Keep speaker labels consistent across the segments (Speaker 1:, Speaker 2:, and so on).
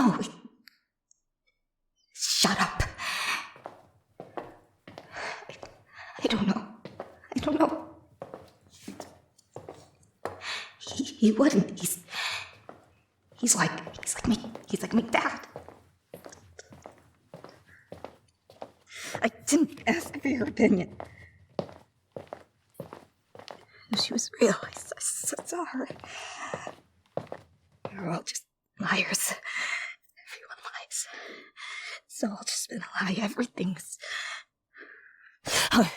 Speaker 1: No. Shut up. I don't know. He wouldn't. He's like me. He's like my dad. I didn't ask for your opinion. She was real. I saw her. They're all just liars. Everyone lies. It's all just been a lie. Everything's... Oh.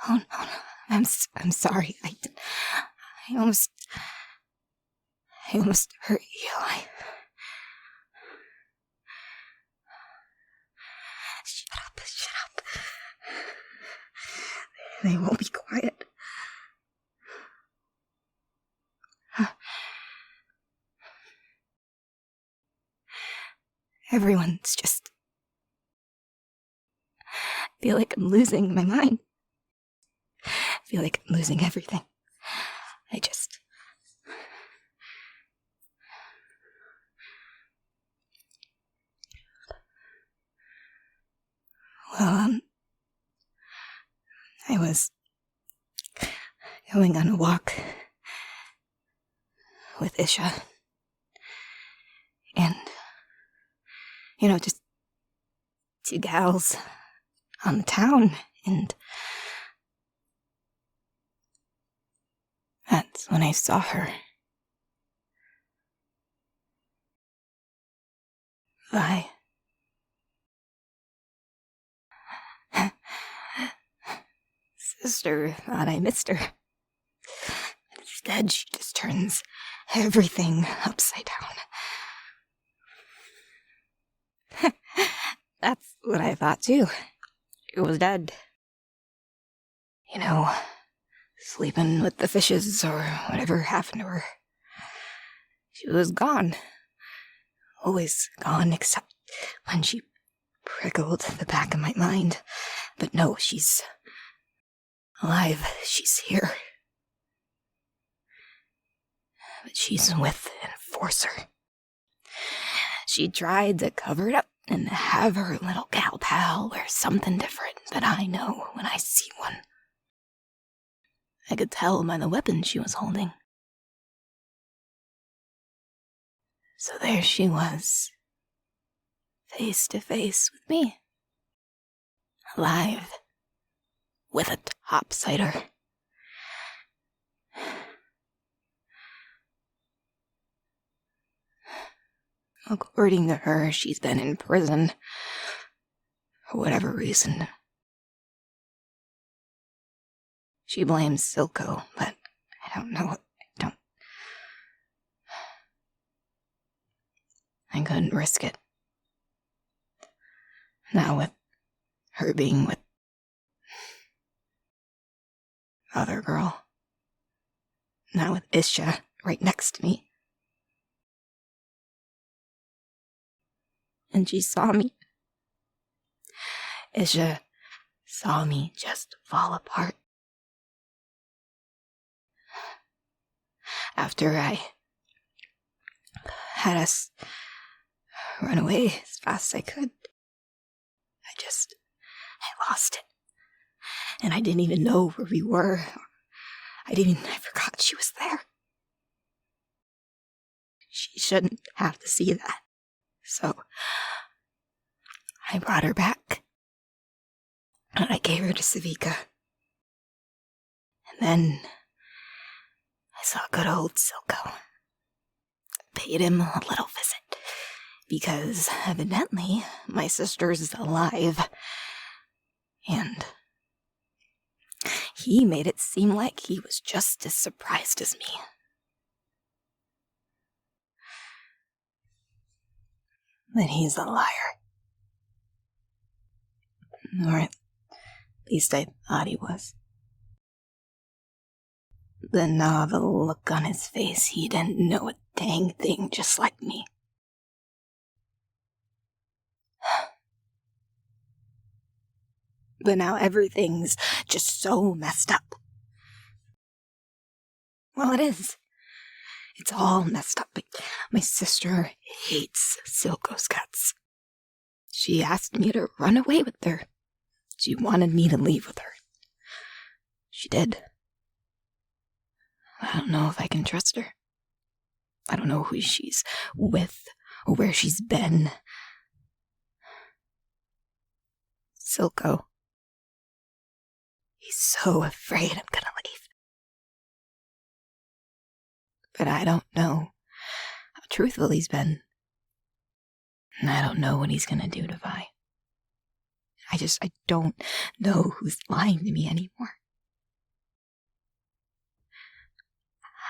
Speaker 1: Oh no. I'm sorry. I almost hurt you. Shut up. They won't be quiet. Everyone's just... I feel like I'm losing my mind. I feel like I'm losing everything. I was going on a walk with Isha. And, just two gals on the town, and that's when I saw her. Sister thought I missed her. Instead, she just turns everything upside down. That's what I thought too. She was dead. Sleeping with the fishes or whatever happened to her. She was gone. Always gone, except when she prickled the back of my mind. But no, she's alive. She's here. But she's with Enforcer. She tried to cover it up and have her little gal pal wear something different, but I know when I see one. I could tell by the weapon she was holding. So there she was, face to face with me. Alive, with a topsider. According to her, she's been in prison for whatever reason. She blames Silco, but I don't know. I couldn't risk it. Now with her being with the other girl. Now with Isha right next to me. And she saw me. Isha saw me just fall apart. After I had us run away as fast as I could, I lost it. And I didn't even know where we were. I forgot she was there. She shouldn't have to see that. So I brought her back. And I gave her to Savika. And then I saw good old Silco. Paid him a little visit. Because evidently my sister's alive. And he made it seem like he was just as surprised as me. But he's a liar. Or at least I thought he was. But now the look on his face, he didn't know a dang thing, just like me. But now everything's just so messed up. Well, it is. It's all messed up. My sister hates Silco's guts. She asked me to run away with her. She wanted me to leave with her. She did. I don't know if I can trust her. I don't know who she's with or where she's been. Silco. He's so afraid I'm gonna leave. But I don't know how truthful he's been. And I don't know what he's gonna do to Vi. I don't know who's lying to me anymore.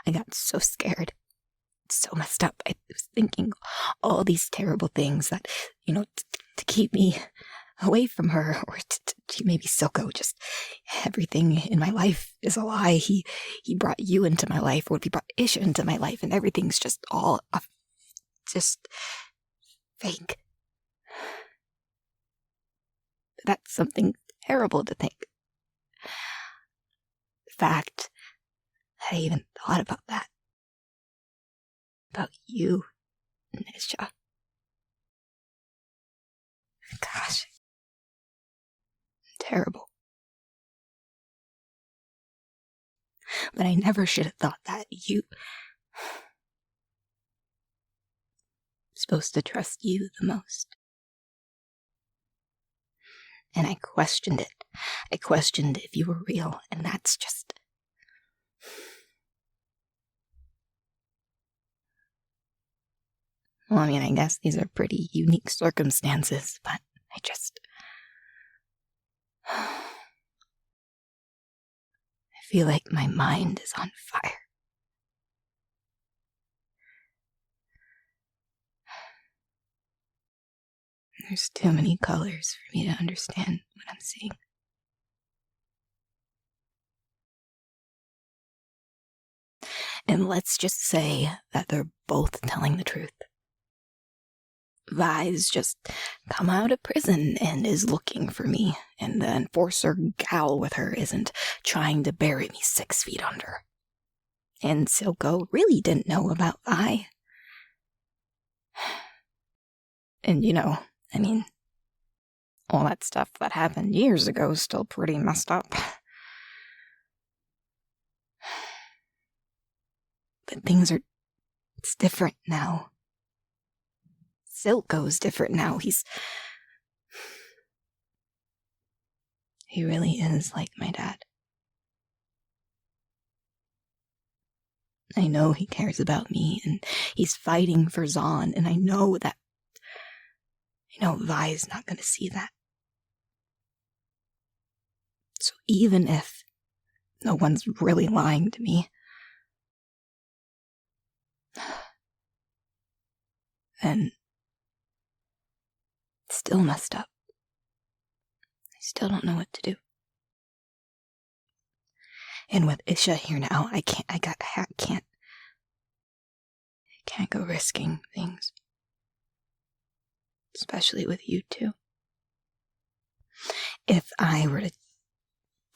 Speaker 1: I got so scared. So messed up. I was thinking all these terrible things that, to keep me away from her, or to maybe Silco. Just everything in my life is a lie. He brought you into my life, or he brought Isha into my life, and everything's just all just fake. That's something terrible to think. The fact that I even thought about that. About you, Nisha. Gosh. Terrible. But I never should have thought that. You... supposed to trust you the most. And I questioned it. I questioned if you were real, and that's just... Well, I mean, I guess these are pretty unique circumstances, but I just... I feel like my mind is on fire. There's too many colors for me to understand what I'm seeing. And let's just say that they're both telling the truth. Vi's just come out of prison and is looking for me, and the enforcer gal with her isn't trying to bury me 6 feet under. And Silco really didn't know about Vi. And all that stuff that happened years ago is still pretty messed up. But it's different now. Silco's different now. He really is like my dad. I know he cares about me, and he's fighting for Zahn, and I know that, Vi's not going to see that. So even if no one's really lying to me, then it's still messed up. I still don't know what to do. And with Isha here now, I can't go risking things. Especially with you two. If I were to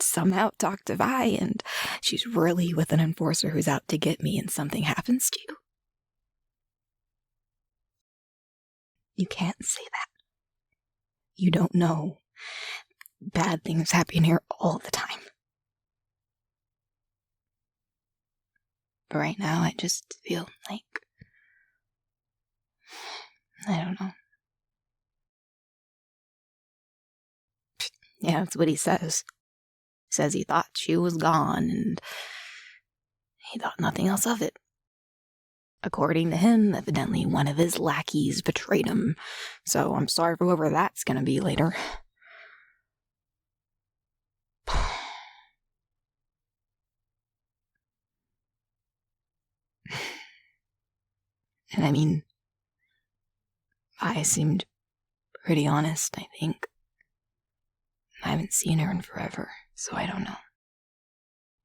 Speaker 1: somehow talk to Vi and she's really with an enforcer who's out to get me and something happens to you, you can't say that. You don't know. Bad things happen here all the time. But right now, I just feel like... I don't know. Yeah, that's what he says. He says he thought she was gone, and he thought nothing else of it. According to him, evidently one of his lackeys betrayed him, so I'm sorry for whoever that's gonna be later. And I mean, I seemed pretty honest, I think. I haven't seen her in forever, so I don't know.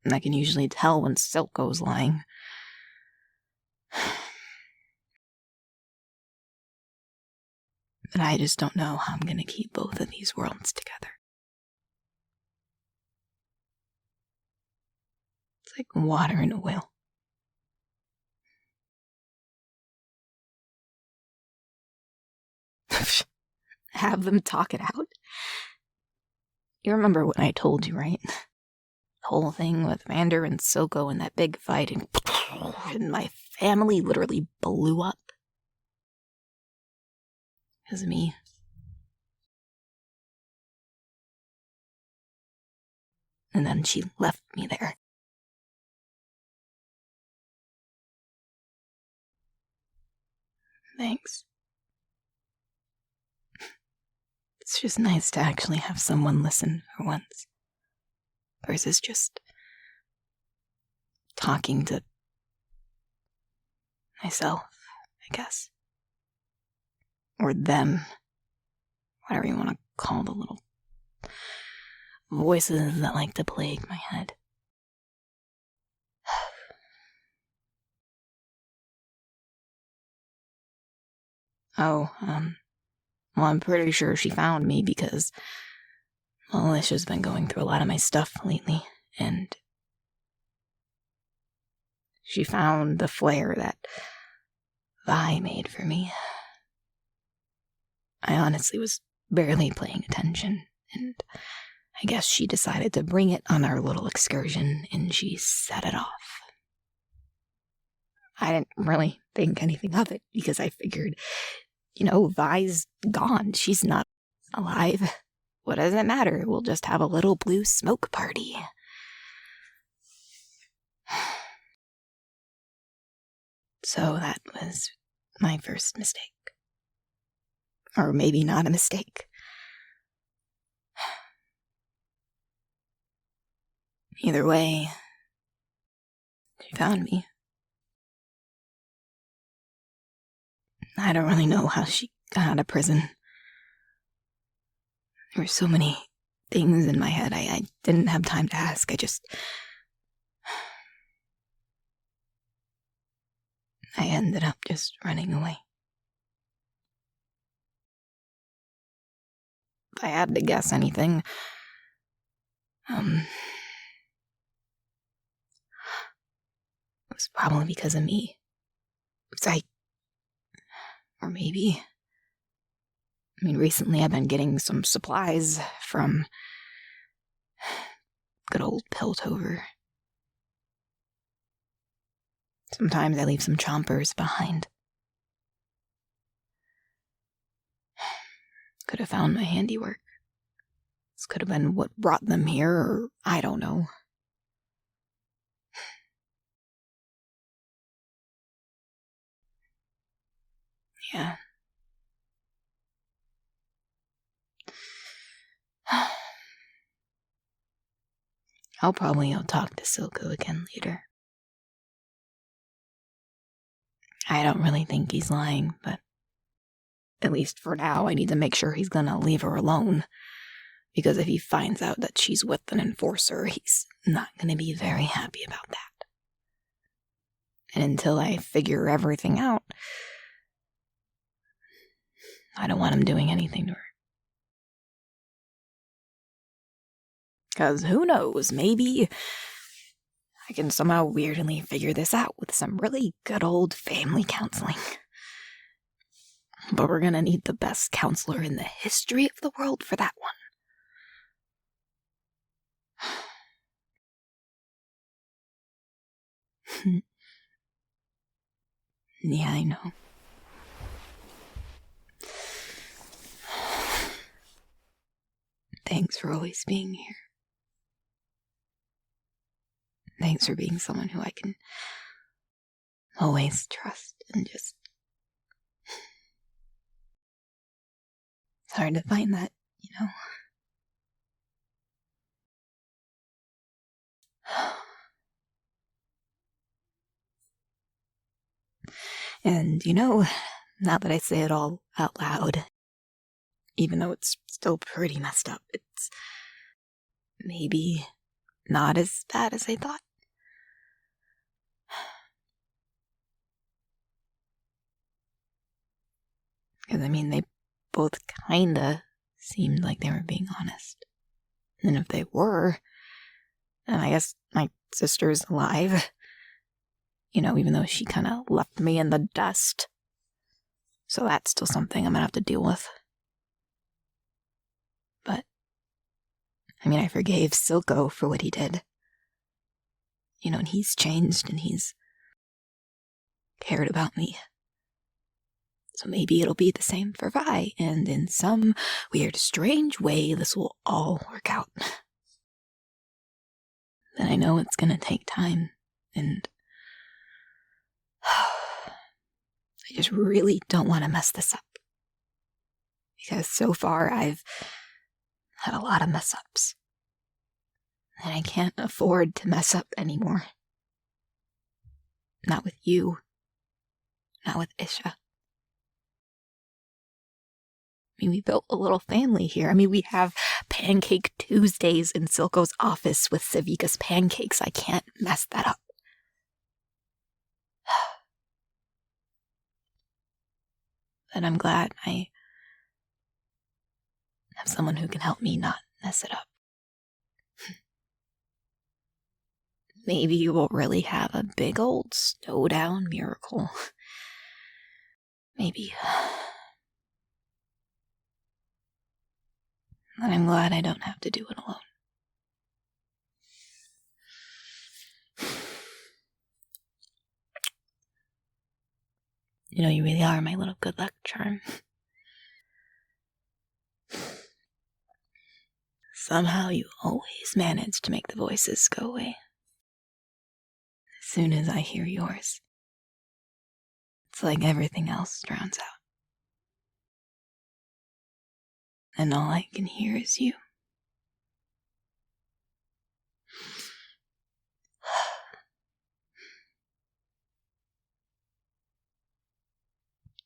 Speaker 1: And I can usually tell when Silco's lying. But I just don't know how I'm gonna keep both of these worlds together. It's like water and oil. have them talk it out. You remember when I told you, right? The whole thing with Vander and Silco and that big fight, and my family literally blew up. Because of me. And then she left me there. Thanks. It's just nice to actually have someone listen for once. Versus just talking to myself, I guess. Or them. Whatever you want to call the little voices that like to plague my head. Well, I'm pretty sure she found me because Alicia's been going through a lot of my stuff lately, and she found the flare that Vi made for me. I honestly was barely paying attention, and I guess she decided to bring it on our little excursion, and she set it off. I didn't really think anything of it, because I figured, Vi's gone. She's not alive. What does it matter? We'll just have a little blue smoke party. So that was my first mistake. Or maybe not a mistake. Either way, she found me. I don't really know how she got out of prison. There were so many things in my head I didn't have time to ask. I ended up just running away. If I had to guess anything, it was probably because of me. Or maybe... recently I've been getting some supplies from good old Piltover. Sometimes I leave some chompers behind. Could have found my handiwork. This could have been what brought them here, or I don't know. Yeah. I'll probably talk to Silco again later. I don't really think he's lying, but at least for now, I need to make sure he's gonna leave her alone. Because if he finds out that she's with an enforcer, he's not gonna be very happy about that. And until I figure everything out, I don't want him doing anything to her. Because who knows, maybe I can somehow weirdly figure this out with some really good old family counseling. But we're gonna need the best counselor in the history of the world for that one. Yeah, I know. Thanks for always being here. Thanks for being someone who I can always trust and just... It's hard to find that, And, now that I say it all out loud, even though it's still pretty messed up, it's maybe not as bad as I thought. Because, they both kinda seemed like they were being honest. And if they were, then I guess my sister's alive. Even though she kinda left me in the dust. So that's still something I'm gonna have to deal with. I mean, I forgave Silco for what he did. You know, and he's changed and he's cared about me. So maybe it'll be the same for Vi, and in some weird, strange way, this will all work out. Then I know it's gonna take time, and I just really don't want to mess this up. Because so far I've had a lot of mess-ups. And I can't afford to mess up anymore. Not with you. Not with Isha. I mean, we built a little family here. I mean, we have Pancake Tuesdays in Silco's office with Savika's pancakes. I can't mess that up. But I'm glad I have someone who can help me not mess it up. Maybe we'll really have a big old snowdown miracle. Maybe. And I'm glad I don't have to do it alone. You know, you really are my little good luck charm. Somehow you always manage to make the voices go away. As soon as I hear yours, it's like everything else drowns out. And all I can hear is you.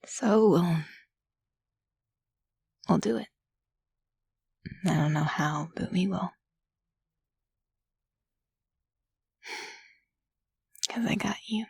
Speaker 1: So we'll do it. I don't know how, but we will. Because I got you.